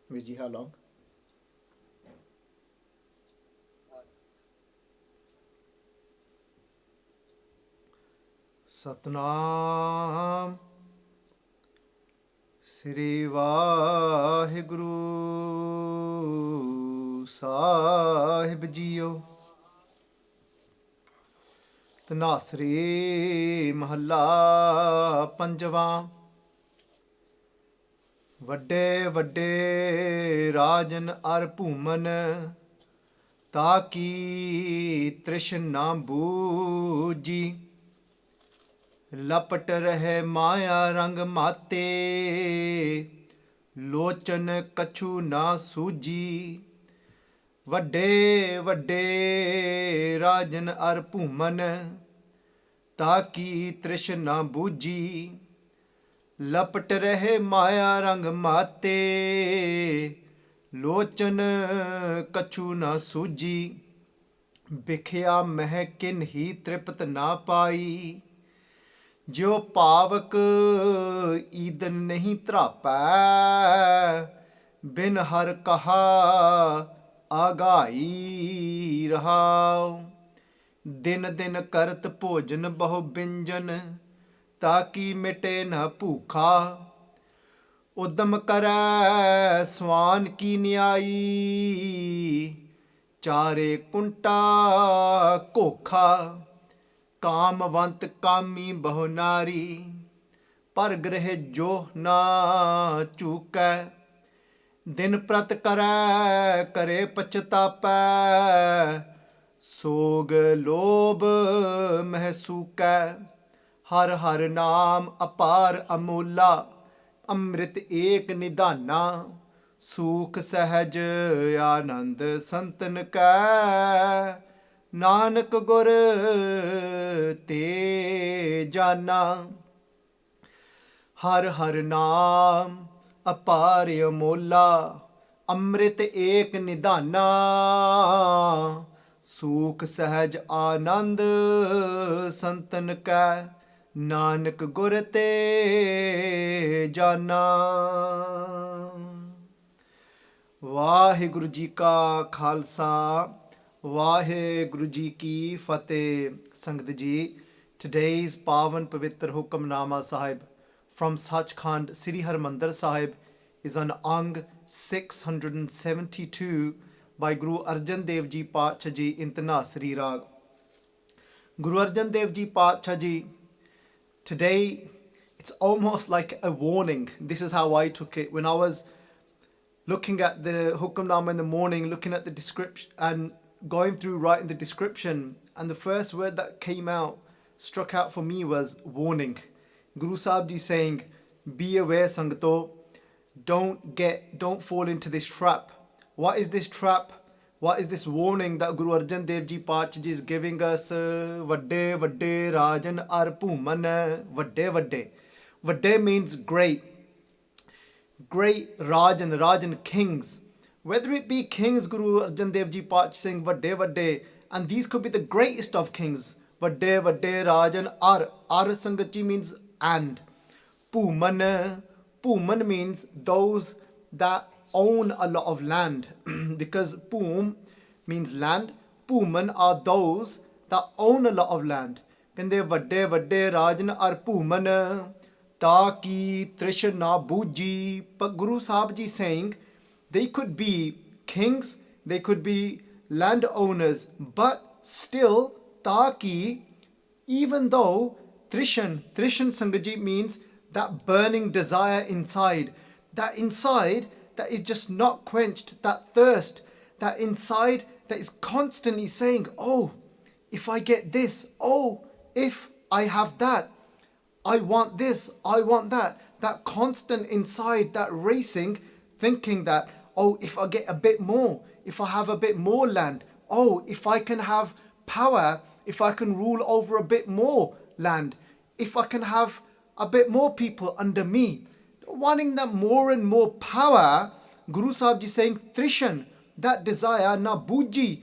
Viji, how long? Satnam Sri Vaheguru Sahib Jio. Dhanaasaree mahalaa panjavaa. ਵੱਡੇ ਵੱਡੇ ਰਾਜਨ ਅਰ ਭੂਮਨ ਤਾ ਕੀ ਤ੍ਰਿਸ਼ਨਾ ਬੂਜੀ ਲਪਟ ਰਹੇ ਮਾਇਆ ਰੰਗ ਮਾਤੇ ਲੋਚਨ ਕਛੂ ਨਾ ਸੂਜੀ ਵੱਡੇ ਵੱਡੇ ਰਾਜਨ ਅਰ ਭੂਮਨ ਤਾ ਕੀ ਤ੍ਰਿਸ਼ਨਾ ਬੂਜੀ ਲਪਟ ਰਹੇ ਮਾਇਆ ਰੰਗ ਮਾਤੇ ਲੋਚਨ ਕਛੂ ਨਾ ਸੂਜੀ ਵਿਖਿਆ ਮਹਿ ਕਿਨ ਹੀ ਤ੍ਰਿਪਤ ਨਾ ਪਾਈ ਜਿਉ ਪਾਵਕ ਈਦਨ ਨਹੀਂ ਧਰਾਪੈ ਬਿਨ ਹਰ ਕਹਾ ਆਗਾਈ ਰਹਾਉ ਦਿਨ ਦਿਨ ਕਰਤ ਭੋਜਨ ਬਹੁ ਬਿੰਜਨ ਤਾਕੀ ਮਿਟੇ ਨਾ ਭੂਖਾ ਉਦਮ ਕਰੈ ਸਵਾਨ ਕੀ ਨਿਆਈ ਚਾਰੇ ਕੁੰਟਾ ਘੋਖਾ ਕਾਮਵੰਤ ਕਾਮੀ ਬਹੁ ਨਾਰੀ ਪਰ ਗ੍ਰਹਿ ਜੋ ਨਾ ਚੂਕੈ ਦਿਨ ਪ੍ਰਤ ਕਰੈ ਕਰੇ ਪਛਤਾਪੈ ਸੋਗ ਲੋਭ ਮਹਿਸੂਕੈ ਹਰ ਹਰ ਨਾਮ ਅਪਾਰ ਅਮੋਲਾ ਅੰਮ੍ਰਿਤ ਏਕ ਨਿਧਾਨਾ ਸੂਖ ਸਹਿਜ ਆਨੰਦ ਸੰਤਨ ਕੈ ਨਾਨਕ ਗੁਰ ਤੇ ਜਾਨਾ ਹਰ ਹਰ ਨਾਮ ਅਪਾਰ ਅਮੋਲਾ ਅੰਮ੍ਰਿਤ ਏਕ ਨਿਧਾਨਾ ਸੂਖ ਸਹਿਜ ਆਨੰਦ ਸੰਤਨ ਕੈ ਨਾਨਕ ਗੁਰ ਤੇ ਜਾਨਾ। ਵਾਹਿਗੁਰੂ ਜੀ ਕਾ ਖਾਲਸਾ ਵਾਹਿਗੁਰੂ ਜੀ ਕੀ ਫਤਿਹ। ਸੰਗਤ ਜੀ, today's ਪਾਵਨ ਪਵਿੱਤਰ ਹੁਕਮਨਾਮਾ ਸਾਹਿਬ from Sachkhand Sri Harmandir Sahib is on Ang 672 by Guru Arjun Dev Ji Paatshah Ji in Dhanaasaree Raag. Guru Arjun Dev Ji Paatshah Ji, today it's almost like a warning. This is how I took it. When I was looking at the Hukamnaama in the morning, looking at the description and going through writing the description, and the first word that came out, struck out for me was warning. Guru Sahib Ji saying, be aware Sangato, don't fall into this trap. What is this trap? What is this warning that Guru Arjan Dev Ji Paatshah Ji is giving us? Vadde vadde raajan ar bhooman. Vadde vadde. Vadde means great. Great Rajan kings. Whether it be kings, Guru Arjan Dev Ji Paatshah saying vadde vadde, and these could be the greatest of kings. Vadde vadde Rajan ar. Ar Sangat Ji means and. Bhooman means those that own a lot of land. Because boom means land. Bhooman are those that own a lot of land. Kende vadde vadde Rajan ar bhooman ta ki trishna boojhee. But Guru Sahib Ji saying they could be kings, they could be landowners, but still ta ki, even though Trishan Sangaji means that burning desire inside, that is just not quenched, that thirst, that inside that is constantly saying, oh, if I get this, oh, if I have that, I want this, I want that. That constant inside, that racing, thinking that, oh, if I get a bit more, if I have a bit more land, oh, if I can have power, if I can rule over a bit more land, if I can have a bit more people under me, wanting that more and more power. Guru Sahib Ji saying, Trishan, that desire, na boojhee,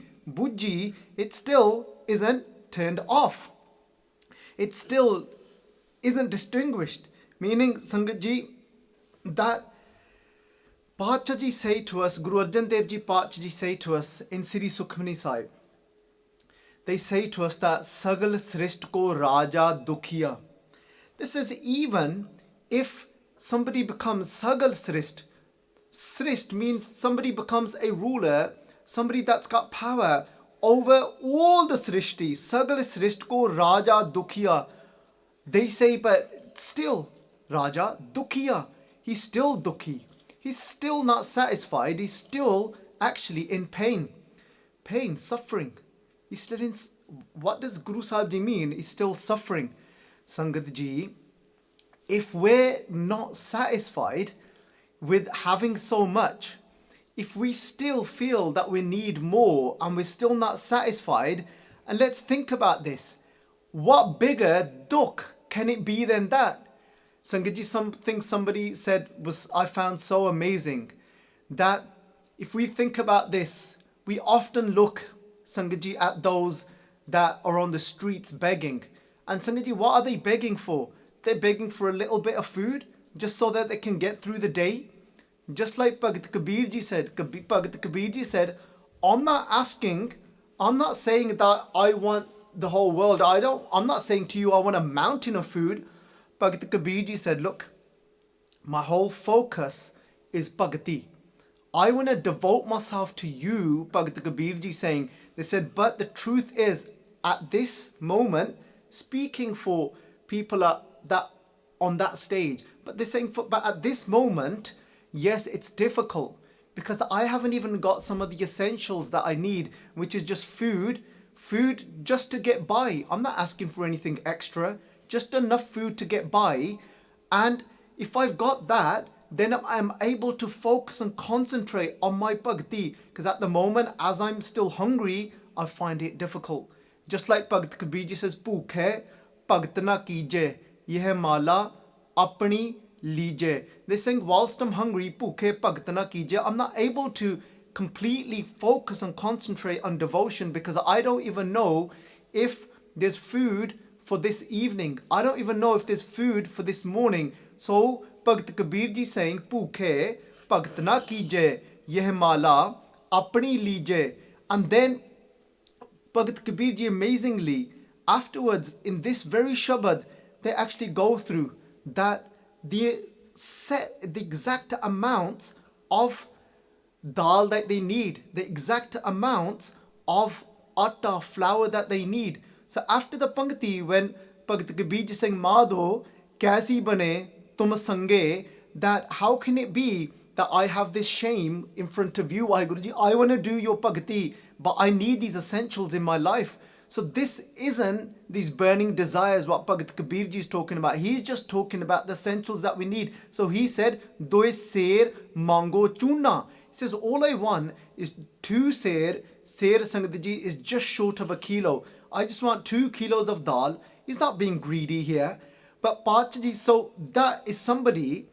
it still isn't turned off. It still isn't distinguished. Meaning, Sangat Ji, that Pacha ji say to us, Guru Arjun Dev ji Pacha ji say to us in Sri Sukhmani Sahib, they say to us that Sagal Srisht ko Raja Dukhiya. This is even if somebody becomes Sagal Srisht. Srisht means somebody becomes a ruler, somebody that's got power over all the Srishti. Sagal Srisht ko Raja Dukhiya. They say, but still, Raja Dukhiya. He's still Dukhi. He's still not satisfied. He's still actually in pain. Pain, suffering. He's still in... What does Guru Sahib Ji mean? He's still suffering. Sangat Ji, if we're not satisfied with having so much, if we still feel that we need more and we're still not satisfied, and let's think about this. What bigger dukh can it be than that? Sangat Ji, something somebody said was I found so amazing, that if we think about this, we often look, Sangat Ji, at those that are on the streets begging. And Sangat Ji, what are they begging for? They're begging for a little bit of food just so that they can get through the day. Just like Bhagat Kabir Ji said, Bhagat Kabir Ji said, I'm not saying that I want the whole world. I'm not saying to you I want a mountain of food. Bhagat Kabir Ji said, look, my whole focus is Bhagati. I want to devote myself to you, Bhagat Kabir Ji saying. They said, but the truth is, at this moment, speaking for people that on that stage, but they're saying, but at this moment, yes, it's difficult because I haven't even got some of the essentials that I need, which is just food just to get by. I'm not asking for anything extra, just enough food to get by. And if I've got that, then I'm able to focus and concentrate on my bhakti. Because at the moment, as I'm still hungry, I find it difficult. Just like Bhagat Kabir Ji says, bhooke bhagat na kije, yeh mahalaa apni lijhe. They're saying, whilst I'm hungry, bhooke bhagat na kije, I'm not able to completely focus and concentrate on devotion because I don't even know if there's food for this evening. I don't even know if there's food for this morning. So Bhagat Kabir Ji saying, bhooke bhagat na kije, yeh mahalaa apni lijhe. And then Bhagat Kabir Ji amazingly, afterwards in this very Shabad, they actually go through that the exact amounts of dal that they need, the exact amounts of atta, flour that they need. So after the Pankti, when Bhagat Kabir Ji saying, Madho, kaisi bane tum sange, that how can it be that I have this shame in front of you, Guruji? I want to do your bhakti, but I need these essentials in my life. So this isn't these burning desires what Bhagat Kabir Ji is talking about. He's just talking about the essentials that we need. So he said, Doe ser mango chuna. He says, all I want is 2 ser. Ser Sangat Ji is just short of a kilo. I just want 2 kilos of dal. He's not being greedy here. But Pachaji, so that is somebody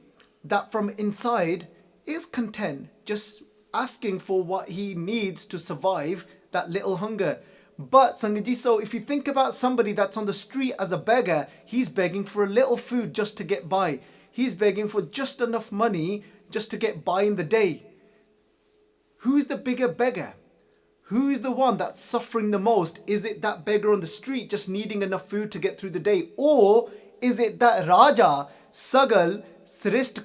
that from inside is content, just asking for what he needs to survive that little hunger. But Sangaji, so if you think about somebody that's on the street as a beggar, he's begging for a little food just to get by. He's begging for just enough money just to get by in the day. Who's the bigger beggar? Who is the one that's suffering the most? Is it that beggar on the street just needing enough food to get through the day? Or is it that Raja, Sagal, Srisht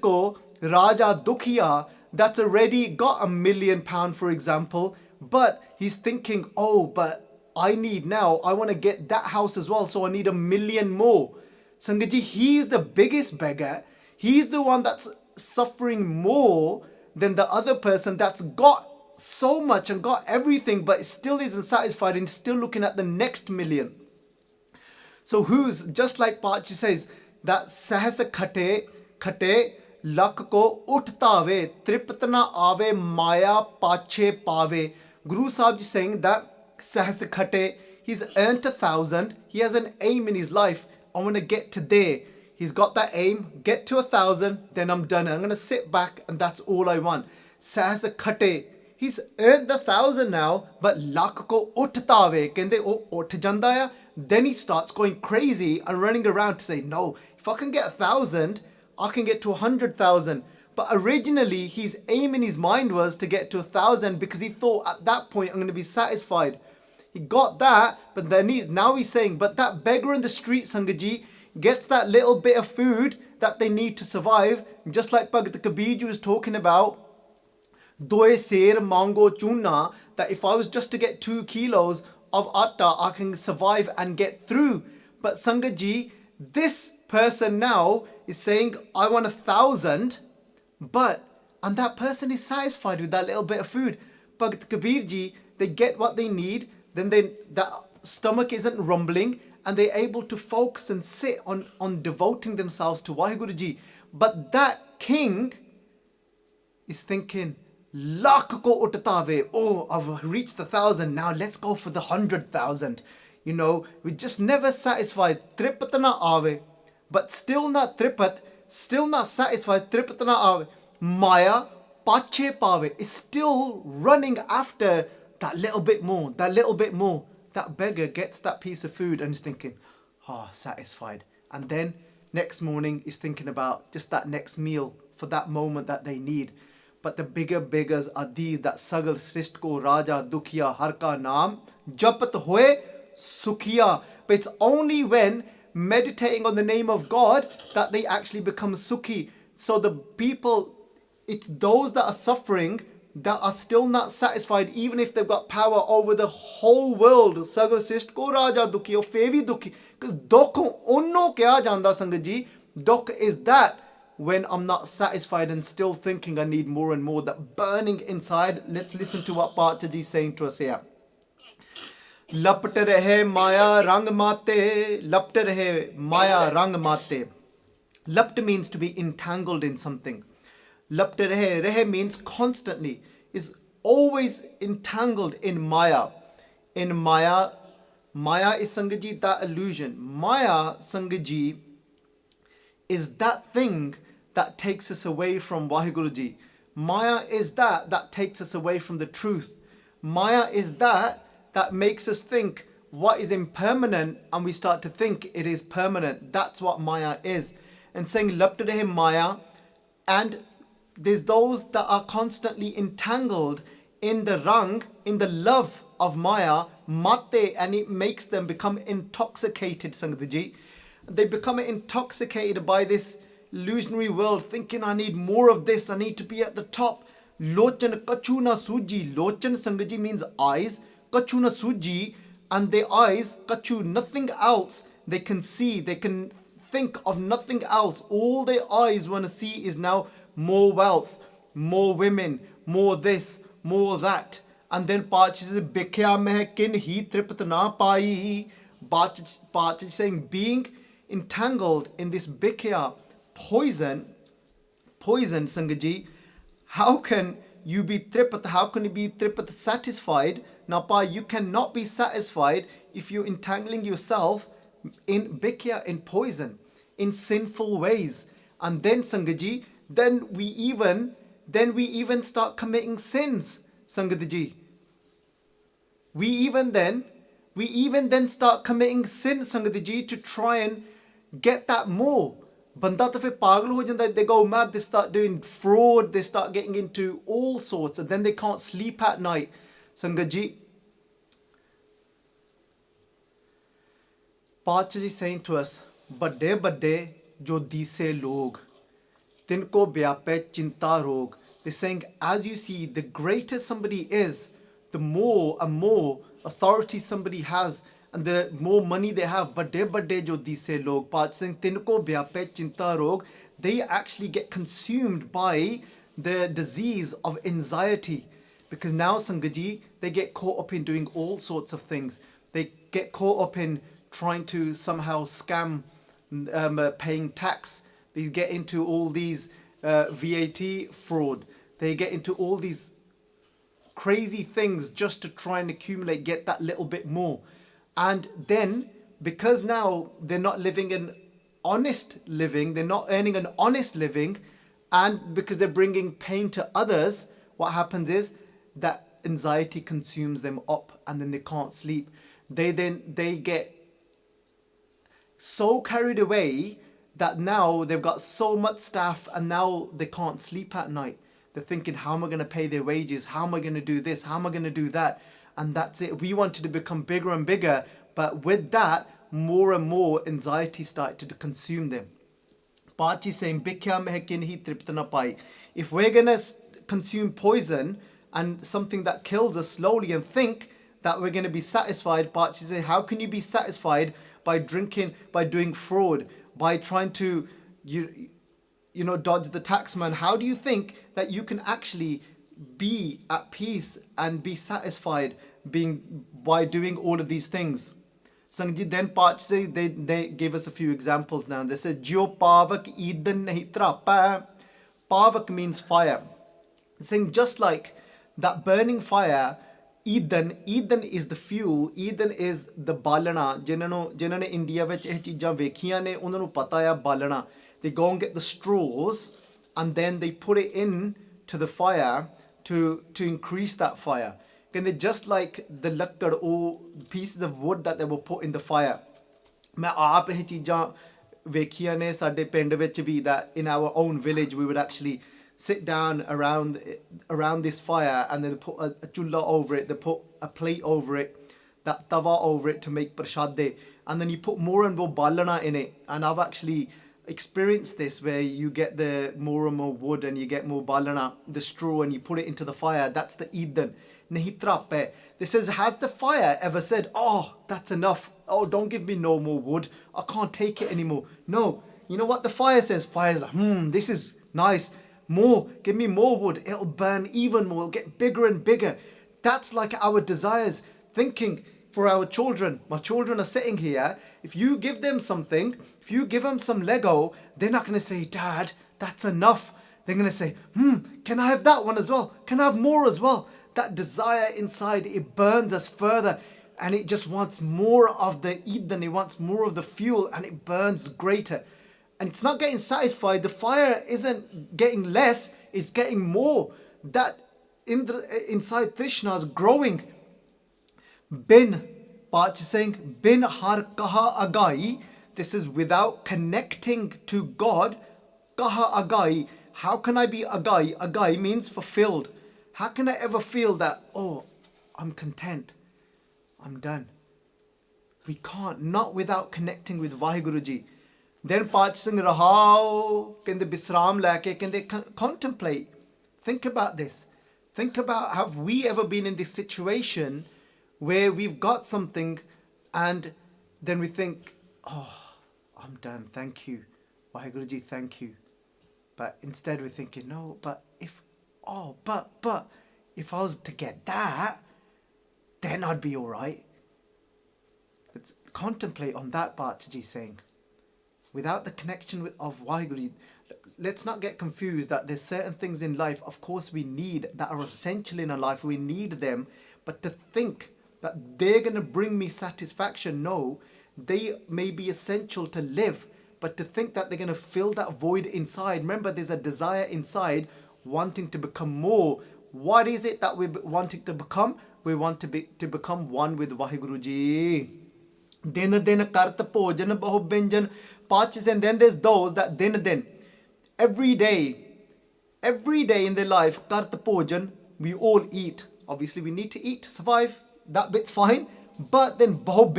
Raja Dukhiya, that's already got £1 million, for example, but he's thinking, oh, but I want to get that house as well, so I need 1 million more. Sangaji, he's the biggest beggar. He's the one that's suffering more than the other person that's got so much and got everything, but still isn't satisfied and still looking at the next million. So who's, just like Pachi says, that sahasa khate lak ko uttave, triptana ave maya pache pave. Guru Sahib is saying that sahasa khate, he's earned 1,000, he has an aim in his life. I want to get to there. He's got that aim, get to 1,000, then I'm done. I'm going to sit back and that's all I want. Sahasa khate, he's earned the 1,000 now, but lak ko uttave, kende o utt janda hai. Then he starts going crazy and running around to say, no, if I can get 1,000, I can get to 100,000. But originally, his aim in his mind was to get to 1,000 because he thought at that point, I'm going to be satisfied. He got that, but then now he's saying, but that beggar in the street, Sangaji, gets that little bit of food that they need to survive. Just like Bhagat Kabir was talking about, Doe ser mango chuna, that if I was just to get 2 kilos of atta, I can survive and get through. But Sangaji, this person now is saying, I want 1,000, and that person is satisfied with that little bit of food. Bhagat Kabir ji, they get what they need, then that stomach isn't rumbling, and they're able to focus and sit on devoting themselves to Waheguru ji. But that king is thinking, lakh ko uttave, oh, I've reached 1,000, now let's go for the 100,000. We just never satisfied. Tripat na ave, but still not tripat, still not satisfied. Tripat na ave, maiaa pache pave. It's still running after that little bit more, that little bit more. That beggar gets that piece of food and is thinking, satisfied. And then next morning is thinking about just that next meal for that moment that they need. But the bigger beggars are these that sagal srisht ko raja dukhiya har ka naam japat hoye sukhiya. But it's only when meditating on the name of God that they actually become sukhi. So the people, it's those that are suffering that are still not satisfied, even if they've got power over the whole world. Sagal srisht ko raja dukhiya, fevi dukhi. Because dukh onno kya janda Sangaji. Dukh is that when I'm not satisfied and still thinking I need more and more, that burning inside. Let's listen to what Bhattaji is saying to us here. Lapat rahe maiaa rang maate, lapt rahe maiaa rang maate. Lapt means to be entangled in something. Lapt rahe, rahe means constantly, is always entangled in maiaa. In maiaa is Sangaji, that illusion. Maiaa, Sangaji, is that thing that takes us away from Waheguruji. Maiaa is that takes us away from the truth. Maiaa is that makes us think what is impermanent and we start to think it is permanent. That's what maiaa is. And saying lapt rahe maiaa, and there's those that are constantly entangled in the rang, in the love of maiaa, maate, and it makes them become intoxicated, Sangatji. They become intoxicated by this illusionary world, thinking I need more of this, I need to be at the top. Lochan, kachhoo na soojhee. Lochan, Sangaji, means eyes. Kachhoo na soojhee, and their eyes, kachhoo, nothing else they can see, they can think of nothing else. All their eyes want to see is now more wealth, more women, more this, more that. And then Pachi says, Bikya meh kin hi tripat na pai. Pachi saying, being entangled in this bikya, poison, Sangaji, how can you be tripat satisfied? Napa, you cannot be satisfied if you're entangling yourself in bikya, in poison, in sinful ways. And then Sangaji, then we even start committing sins, Sangaji. We even then start committing sins, Sangaji, to try and get that more. Banda to fir pagal ho janda, they go mad, they start doing fraud, they start getting into all sorts, and then they can't sleep at night. Sangaji, Pachaji is saying to us, badde jo dise log, tinko byape chinta rog. They're saying, as you see, the greater somebody is, the more and more authority somebody has, and the more money they have. Badde jo dise log, Pachaji saying, tinko byape chinta rog, they actually get consumed by the disease of anxiety. Because now, Sangaji, they get caught up in doing all sorts of things. They get caught up in trying to somehow scam paying tax. They get into all these VAT fraud. They get into all these crazy things just to try and accumulate, get that little bit more. And then, because now they're not living an honest living, they're not earning an honest living, and because they're bringing pain to others, what happens is that anxiety consumes them up, and then they can't sleep. They get so carried away that now they've got so much staff and now they can't sleep at night. They're thinking, how am I going to pay their wages? How am I going to do this? How am I going to do that? And that's it. We wanted to become bigger and bigger, but with that, more and more anxiety started to consume them. Pachi saying, "Bikya mein kin hi tript na pai." If we're going to consume poison and something that kills us slowly and think that we're going to be satisfied, Pachi saying, how can you be satisfied by drinking, by doing fraud, by trying to, dodge the taxman? How do you think that you can actually be at peace and be satisfied by doing all of these things? Sangjit then Pachi say, they gave us a few examples now. They said, "Jo pavak idan nahi trapa." Pavak means fire. It's saying just like that burning fire, Eden is the fuel, Eden is the balana. Jinnah ne India vich eh cheezaं vekhiyan ne, unhanu nu pata hai balana. They go and get the straws and then they put it in to the fire to increase that fire. And they just like the lakkad or pieces of wood that they were put in the fire. मैं आप ये चीज़ां वेखियां ने साडे पिंड विच भी, that in our own village we would actually sit down around this fire and then they put a chulla over it, they put a plate over it, that tawa over it to make prashade, and then you put more and more balana in it. And I've actually experienced this where you get the more and more wood and you get more balana, the straw, and you put it into the fire. That's the Eden. Nahi trappe. This says, has the fire ever said, "Oh, that's enough. Oh, don't give me no more wood. I can't take it anymore"? No. You know what the fire says? Fire's like, this is nice. More. Give me more wood. It'll burn even more. It'll get bigger and bigger. That's like our desires. Thinking for our children. My children are sitting here. If you give them something, if you give them some Lego, they're not going to say, "Dad, that's enough." They're going to say, can I have that one as well? Can I have more as well? That desire inside, it burns us further and it just wants more of the Eden, it wants more of the fuel and it burns greater. And it's not getting satisfied. The fire isn't getting less, it's getting more. That inside Trishna is growing. Bin, Pachi saying, bin har kaha agai. This is without connecting to God. Kaha agai. How can I be agai? Agai means fulfilled. How can I ever feel that, oh, I'm content, I'm done? We can't, not without connecting with Vaheguru Ji. Then Pachi Singh Rahao, can they bisram lake, can they contemplate? Think about this. Think about, have we ever been in this situation where we've got something and then we think, oh, I'm done, thank you. Vaheguru Ji, thank you. But instead we're thinking, no, but if if I was to get that, then I'd be all right. Let's contemplate on that part, Ji's saying. Without the connection of Vaheguru, let's not get confused that there's certain things in life, of course we need, that are essential in our life, we need them, but to think that they're going to bring me satisfaction, no, they may be essential to live, but to think that they're going to fill that void inside, remember there's a desire inside wanting to become more. What is it that we're wanting to become? We want to become one with Vaheguru Ji. Din din kart bhojan bahu binjan Pachi. And then there's those that din every day in their life, kart bhojan, we all eat. Obviously we need to eat to survive, that bit's fine, but then bahu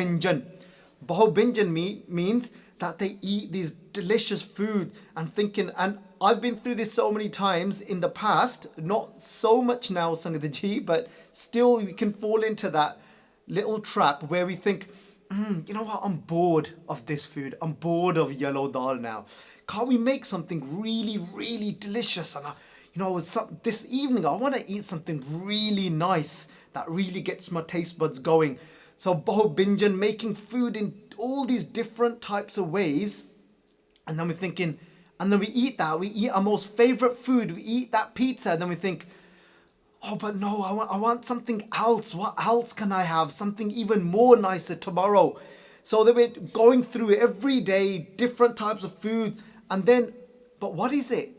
binjan means that they eat these delicious food and thinking, and I've been through this so many times in the past, not so much now, Sangat Ji, but still we can fall into that little trap where we think, you know what, I'm bored of this food. I'm bored of yellow dal now. Can't we make something really, really delicious? And this evening I want to eat something really nice that really gets my taste buds going. So Bahu Binjan, making food in all these different types of ways. And then we're thinking, and then we eat that. We eat our most favorite food. We eat that pizza. And then we think, oh, but no, I want something else. What else can I have? Something even more nicer tomorrow. So that we're going through every day, different types of food. And then, but what is it?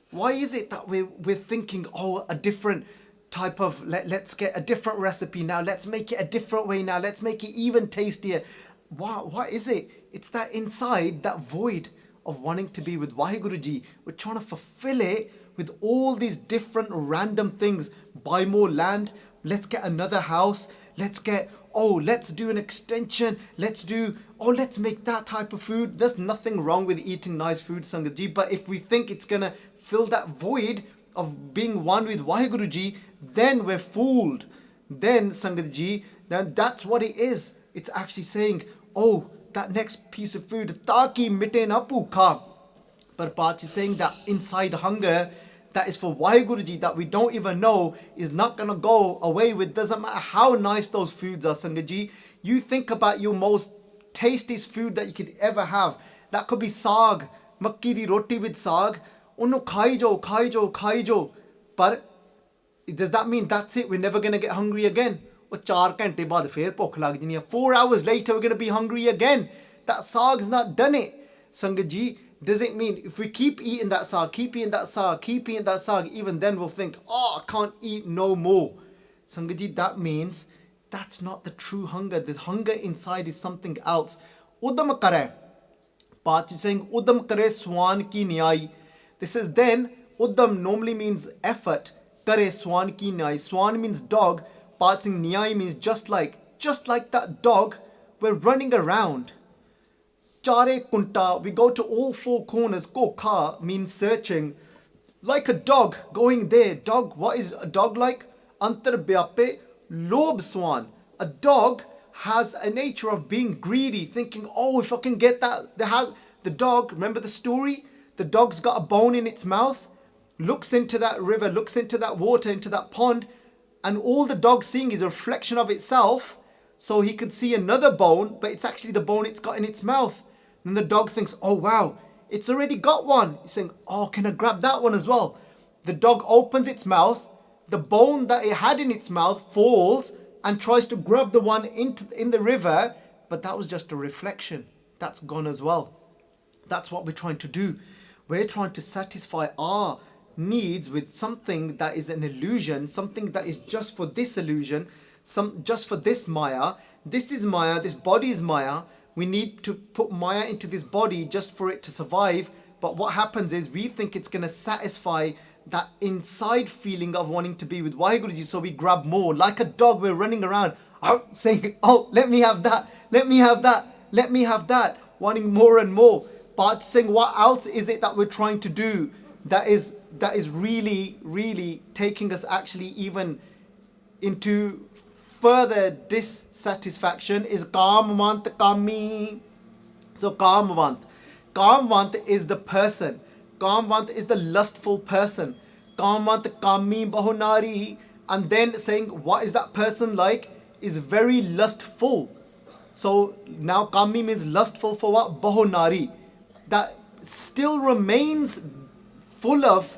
Why is it that we're thinking, oh, a different type of, let's get a different recipe now. Let's make it a different way now. Let's make it even tastier. What is it? It's that inside, that void of wanting to be with Waheguruji. We're trying to fulfill it with all these different random things. Buy more land, let's get another house, let's do an extension, let's make that type of food. There's nothing wrong with eating nice food, Sangatji, but if we think it's gonna fill that void of being one with Waheguruji, then we're fooled. Then Sangatji, then that's what it is. It's actually saying, oh, that next piece of food, taki mite na bhukha. But Pachi is saying that inside hunger that is for Waheguruji that we don't even know is not going to go away with. Doesn't matter how nice those foods are, Sangaji. You think about your most tastiest food that you could ever have. That could be saag, makki di roti with saag. Unno khai jo. But does that mean that's it? We're never going to get hungry again? 4 घंटे बाद फिर भुख लग जानी है. 4 hours later we're going to be hungry again. That saag's not done it. Sangat ji, does it mean if we keep eating that saag, even then we'll think, oh, I can't eat no more. Sangat ji, that means that's not the true hunger. The hunger inside is something else. Udam kare. Paat is saying, Udam kare swan ki nyai. This is then, Udam normally means effort. Kare swan ki nyai. Swan means dog. Paat saying nyai means just like that dog, we're running around. Chare kunta, we go to all 4 corners. Kokha means searching. Like a dog going there. Dog, what is a dog like? Antar byape lob swan. A dog has a nature of being greedy, thinking, oh, if I can get that. The dog, remember the story? The dog's got a bone in its mouth, looks into that river, looks into that water, into that pond, and all the dog's seeing is a reflection of itself. So he could see another bone, but it's actually the bone it's got in its mouth. Then the dog thinks, oh wow, it's already got one. He's saying, oh, can I grab that one as well? The dog opens its mouth, the bone that it had in its mouth falls and tries to grab the one in the river, but that was just a reflection. That's gone as well. That's what we're trying to do. We're trying to satisfy our needs with something that is an illusion, something that is just for this illusion, just for this maiaa. This is maiaa, this body is maiaa. We need to put maiaa into this body just for it to survive. But what happens is we think it's going to satisfy that inside feeling of wanting to be with Waheguruji, so we grab more. Like a dog, we're running around saying, oh, let me have that, let me have that, let me have that, wanting more and more. But saying, what else is it that we're trying to do that is really, really taking us actually even into further dissatisfaction is kamvant kami. So kamvant is the person. Kamvant is the lustful person. Kamvant kami bahunari. And then saying what is that person like is very lustful. So now kami means lustful for what? Bahunari. That still remains full of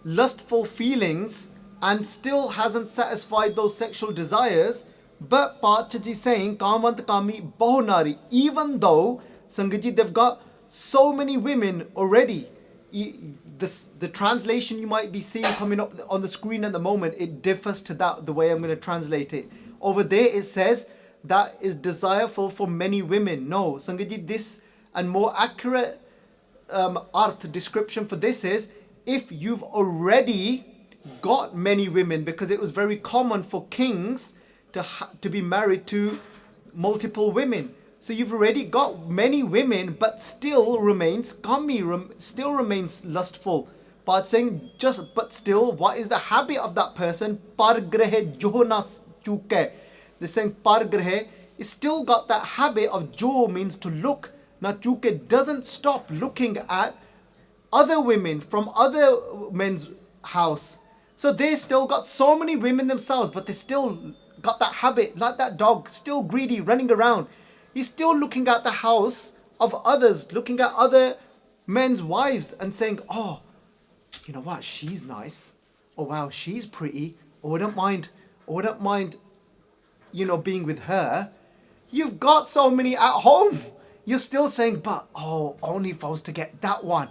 lustful feelings and still hasn't satisfied those sexual desires. But Pachaji is saying, Kamvant Kami Bahunari, even though, Sangaji, they've got so many women already. The translation you might be seeing coming up on the screen at the moment, it differs to that, the way I'm going to translate it. Over there it says, that is desireful for many women. No, Sangaji, this and more accurate arth description for this is, if you've already got many women, because it was very common for kings to be married to multiple women. So you've already got many women, but still remains kami, still remains lustful. But saying but still, what is the habit of that person? Pargrahe jonas chuke. They're saying pargrahe is still got that habit of jo means to look. Now chuke doesn't stop looking at other women from other men's house. So they still got so many women themselves, but they still got that habit, like that dog, still greedy, running around. He's still looking at the house of others, looking at other men's wives and saying, oh, you know what, she's nice. Oh wow, she's pretty. Oh, I don't mind, being with her. You've got so many at home. You're still saying, but oh, only if I was to get that one.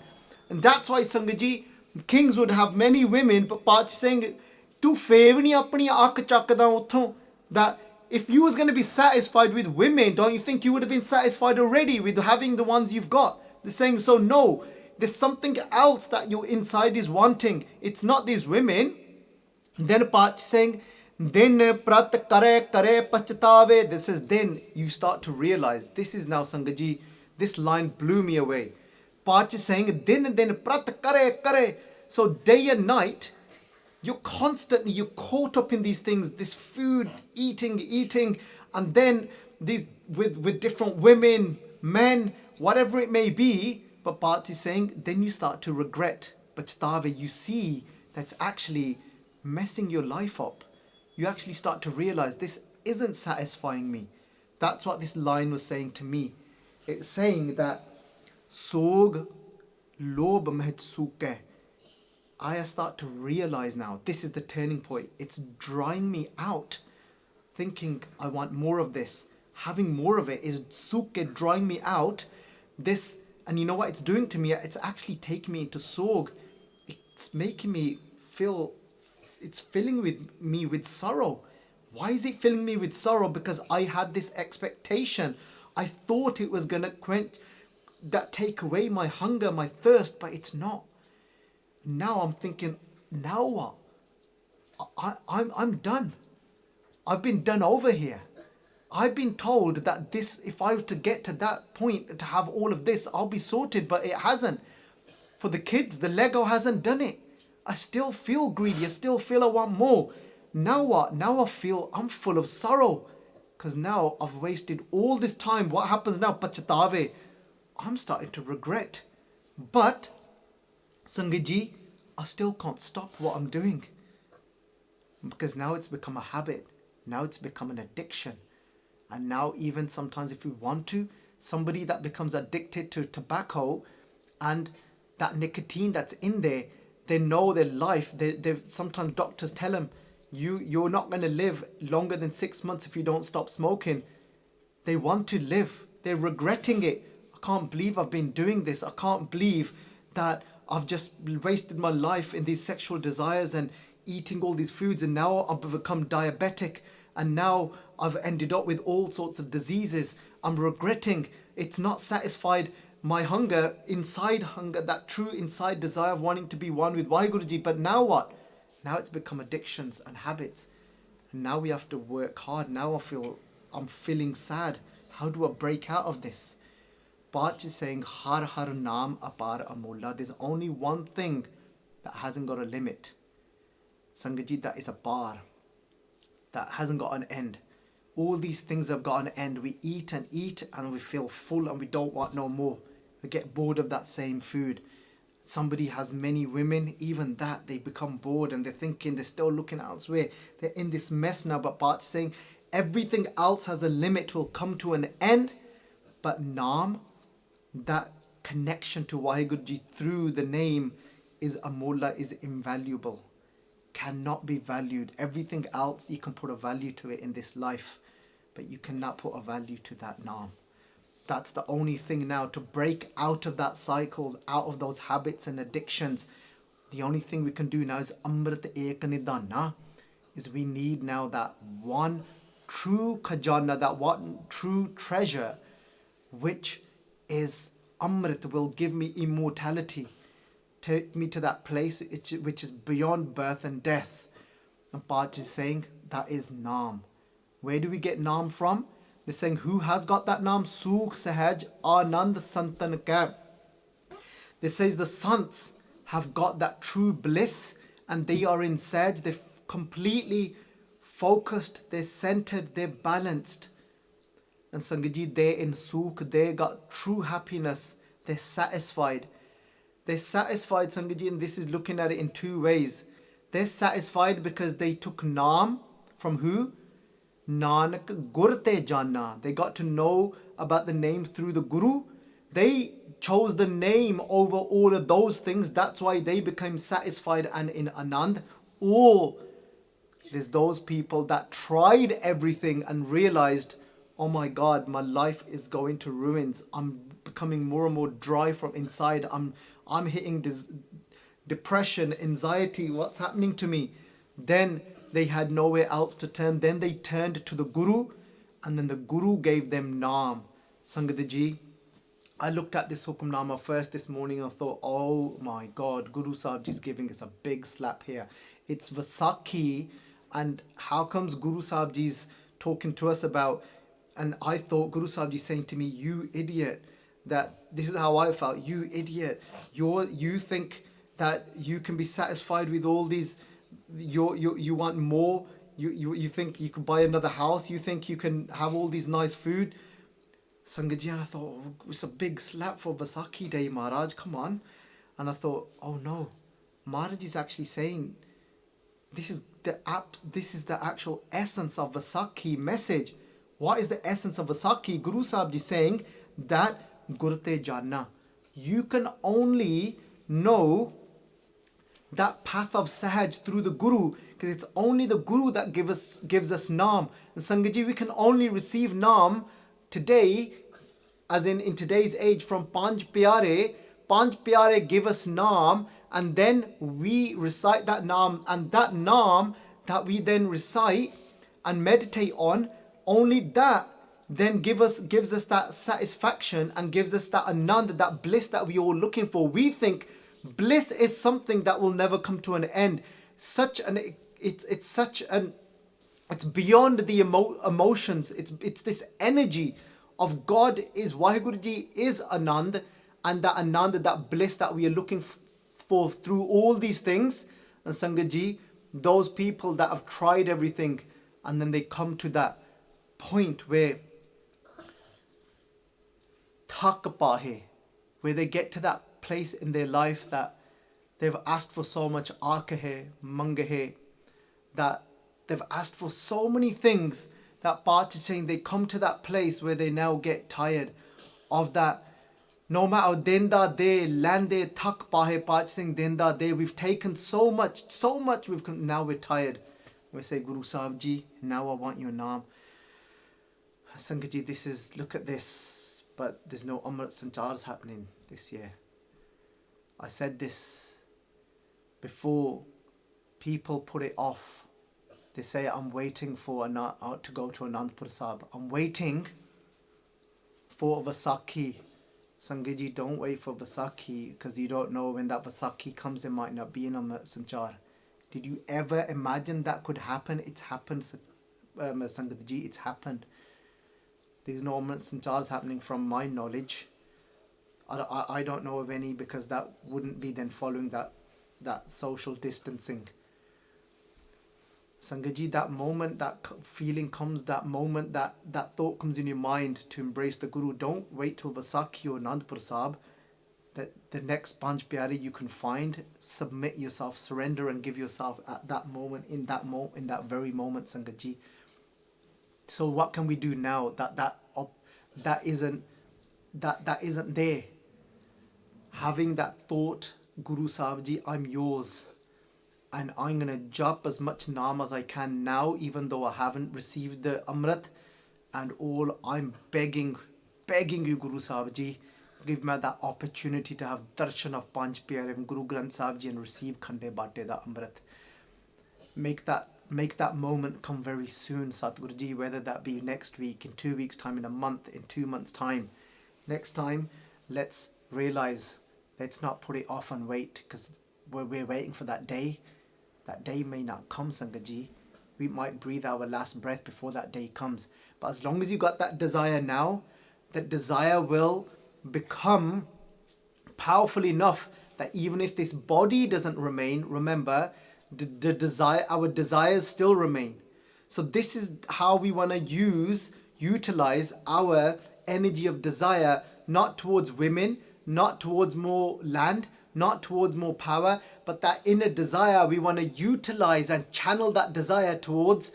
And that's why Sangaji, kings would have many women, but Paach saying, tu fevni apni aak chakda uthon. That if you was going to be satisfied with women, don't you think you would have been satisfied already with having the ones you've got? They're saying, so no, there's something else that your inside is wanting. It's not these women. Then Pach saying, Din prat kare kare pachtaave. This is then you start to realize. This is now Sangaji. This line blew me away. Pach is saying, Din prat kare kare. So day and night, you're caught up in these things, this food, eating, and then these with different women, men, whatever it may be. But Pach is saying, then you start to regret. Pachtaave, you see that's actually messing your life up. You actually start to realize this isn't satisfying me. That's what this line was saying to me. It's saying that Sog lob mehd suke. I start to realize now, this is the turning point. It's drying me out, thinking I want more of this. Having more of it is suke, drying me out. This, and you know what it's doing to me? It's actually taking me into Sog. It's making me feel, it's filling me with sorrow. Why is it filling me with sorrow? Because I had this expectation. I thought it was going to take away my hunger, my thirst, but it's not. Now I'm thinking, now what? I'm done. I've been done over here. I've been told that this, if I was to get to that point, to have all of this, I'll be sorted, but it hasn't. For the kids, the Lego hasn't done it. I still feel greedy. I still feel I want more. Now what? Now I feel I'm full of sorrow. Because now I've wasted all this time. What happens now? Pachataave. I'm starting to regret. But, Sangaji, I still can't stop what I'm doing. Because now it's become a habit. Now it's become an addiction. And now even sometimes if we want to, somebody that becomes addicted to tobacco and that nicotine that's in there, they know their life. They sometimes doctors tell them, you're not going to live longer than 6 months if you don't stop smoking. They want to live. They're regretting it. I can't believe I've been doing this. I can't believe that I've just wasted my life in these sexual desires and eating all these foods, and now I've become diabetic, and now I've ended up with all sorts of diseases. I'm regretting. It's not satisfied my hunger, that true inside desire of wanting to be one with Vaheguruji. But now what? Now it's become addictions and habits. And now we have to work hard. Now I'm feeling sad. How do I break out of this? Bach is saying, Har har naam apar amola. There's only one thing that hasn't got a limit. Sangaji, that is a bar. That hasn't got an end. All these things have got an end. We eat and we feel full and we don't want no more. We get bored of that same food. Somebody has many women, even that, they become bored and they're thinking, they're still looking elsewhere. They're in this mess now. But Bach is saying, everything else has a limit, will come to an end. But naam, that connection to Vaheguruji through the name is amola, is invaluable. Cannot be valued. Everything else, you can put a value to it in this life, but you cannot put a value to that naam. That's the only thing now to break out of that cycle, out of those habits and addictions. The only thing we can do now is Amrit ek nidana, is we need now that one true khajana, that one true treasure, which is Amrit, will give me immortality. Take me to that place which is beyond birth and death. And Bach is saying that is naam. Where do we get naam from? They're saying, who has got that naam? Sukh Sahaj Anand Santan Ka. They says the sants have got that true bliss and they are in Sahaj. They're completely focused, they're centered, they're balanced. And Sangaji, they're in Sukh, they got true happiness, they're satisfied. They're satisfied, Sangaji, and this is looking at it in two ways. They're satisfied because they took naam from who? Nanak Gurte Jana. They got to know about the name through the Guru. They chose the name over all of those things. That's why they became satisfied and in Anand. Or there's those people that tried everything and realized, oh my God, my life is going to ruins. I'm becoming more and more dry from inside. I'm hitting depression, anxiety. What's happening to me? Then they had nowhere else to turn. Then they turned to the Guru, and then the Guru gave them naam. Sangadaji, I looked at this Hukamnaama first this morning and thought, oh my God, Guru Sahib is giving us a big slap here. It's Vaisakhi, and how comes Guru Sahib Ji's talking to us about, and I thought Guru Sahib Ji saying to me, you idiot, that this is how I felt, you idiot, you think that you can be satisfied with all these, you want more, you think you can buy another house, you think you can have all these nice food. Sangat and I thought, oh, it's a big slap for Vaisakhi Day, Maharaj, come on. And I thought, oh no, Maharaj is actually saying, this is the actual essence of Vaisakhi message. What is the essence of Vaisakhi? Guru Sahib Ji saying that Gurte Janna. You can only know that path of Sahaj through the Guru, because it's only the Guru that gives us naam. And Sangat Ji, we can only receive naam today, as in today's age, from Panj Pyare give us naam, and then we recite that naam, and that naam that we then recite and meditate on, only that then gives us that satisfaction and gives us that anand, that bliss that we all looking for. We think bliss is something that will never come to an end. It's beyond the emotions. It's this energy of God is Vaheguru is Anand, and that Anand, that bliss that we are looking for through all these things. And Sangat Ji, those people that have tried everything and then they come to that point where thak pahe, where they get to that place in their life that they've asked for so much, aakahe, mangahe, that they've asked for so many things, that part is saying they come to that place where they now get tired of that. No matter denda de, lande thak pahe, part saying denda de, we've taken so much, now we're tired. We say, Guru Sahib Ji, now I want your naam. Sangat Ji, look at this, but there's no Amrit Sanchars happening this year. I said this before, people put it off. They say, I'm waiting for to go to Anandpur Sahib. I'm waiting for Vaisakhi. Sangat Ji, don't wait for Vaisakhi, because you don't know when that Vaisakhi comes, there might not be an Amrit Sanchar. Did you ever imagine that could happen? It's happened, Sangat Ji, it's happened. There's no Amrit Sanchars happening from my knowledge. I don't know of any, because that wouldn't be then following that social distancing. Sangat Ji, that moment, that feeling comes, that moment, that thought comes in your mind to embrace the Guru. Don't wait till Vaisakhi or Anandpur Sahib. That the next Panj Pyare you can find, submit yourself, surrender and give yourself at that moment, in that very moment, Sangat Ji. So what can we do now that isn't there? Having that thought, Guru Sahib Ji, I'm yours. And I'm going to jap as much naam as I can now, even though I haven't received the Amrit. And all I'm begging you, Guru Sahib Ji, give me that opportunity to have darshan of Panj Pyare and Guru Granth Sahib Ji and receive Khande Bate da Amrit. Make that moment come very soon, Satguru Ji, whether that be next week, in 2 weeks' time, in a month, in 2 months' time. Next time, let's realize, let's not put it off and wait, because we're waiting for that day. That day may not come, Sangat Ji. We might breathe our last breath before that day comes. But as long as you got that desire now, that desire will become powerful enough that even if this body doesn't remain, remember, our desires still remain. So this is how we want to utilize our energy of desire, not towards women, not towards more land, not towards more power, but that inner desire, we want to utilize and channel that desire towards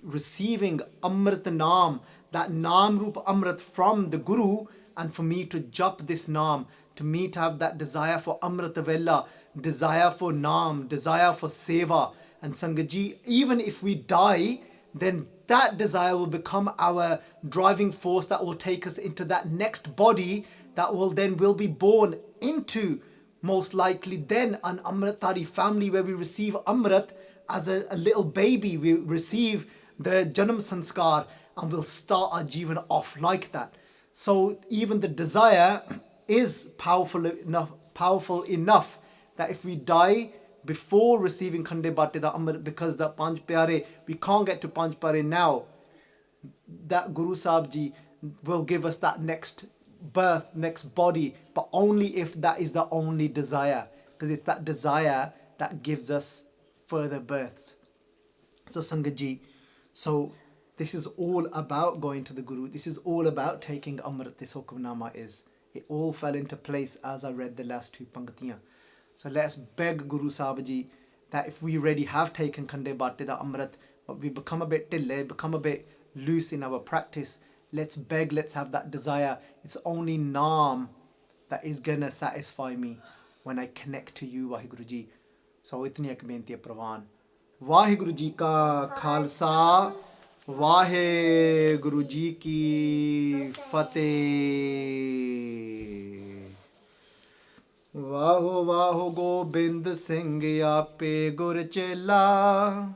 receiving Amrit Naam, that Naam Roop Amrit from the Guru, and for me to jap this Naam, to me to have that desire for Amrit Vella, desire for Naam, desire for Seva. And Sangat Ji, even if we die, then that desire will become our driving force that will take us into that next body that will be born into, most likely then, an Amritari family where we receive Amrit as a little baby. We receive the Janam Sanskar and we'll start our Jeevan off like that. So even the desire is powerful enough that if we die before receiving Khande Bate da Amrit, because the Panj Pyare, we can't get to Panj Pyare now, that Guru Sahib Ji will give us that next birth, next body, but only if that is the only desire, because it's that desire that gives us further births. So Sangat Ji, so this is all about going to the Guru. This is all about taking Amrit. This Hukamnaama is. It all fell into place as I read the last two pangtiyan. So let's beg Guru Sahib Ji that if we already have taken Khande Bate da Amrit, but we become a bit tille, become a bit loose in our practice, let's beg, let's have that desire. It's only naam that is gonna satisfy me when I connect to you, Vaheguru Ji. So itni ek benti hai pravan. Vaheguru Ji ka Khalsa, Vaheguru Ji ki Fateh. Vaho vaho Gobind Singh ape gur chela.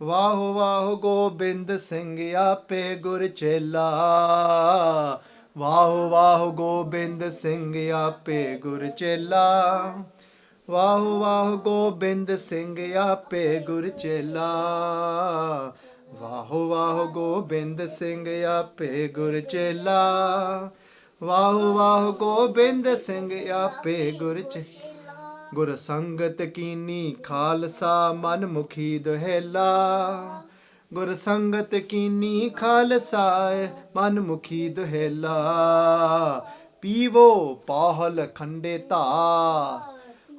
Vaho vaho Gobind Singh ape gur chela. Vaho vaho Gobind Singh ape gur chela. Vaho vaho Gobind Singh ape gur chela. Vaho vaho Gobind Singh ape gur chela. Vaho vaho Gobind Singh ape gur chela. Gur sangat kini Khalsa man mukhi duhela. Gur sangat kini Khalsa man mukhi duhela. Pivo pahal khande tar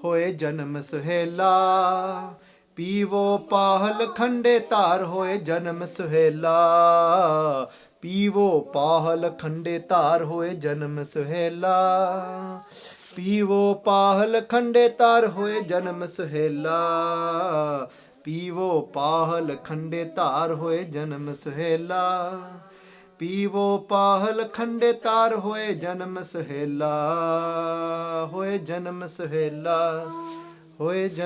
hoye janam suhela. Pivo pahal khande tar hoye janam suhela. Pivo pahal khande tar hoye janam suhela. Pivo pahal khande tar hoye janam suhela. Pivo pahal khande tar hoye janam suhela. Pivo pahal khande tar hoye janam suhela. Hoye janam suhela. Hoye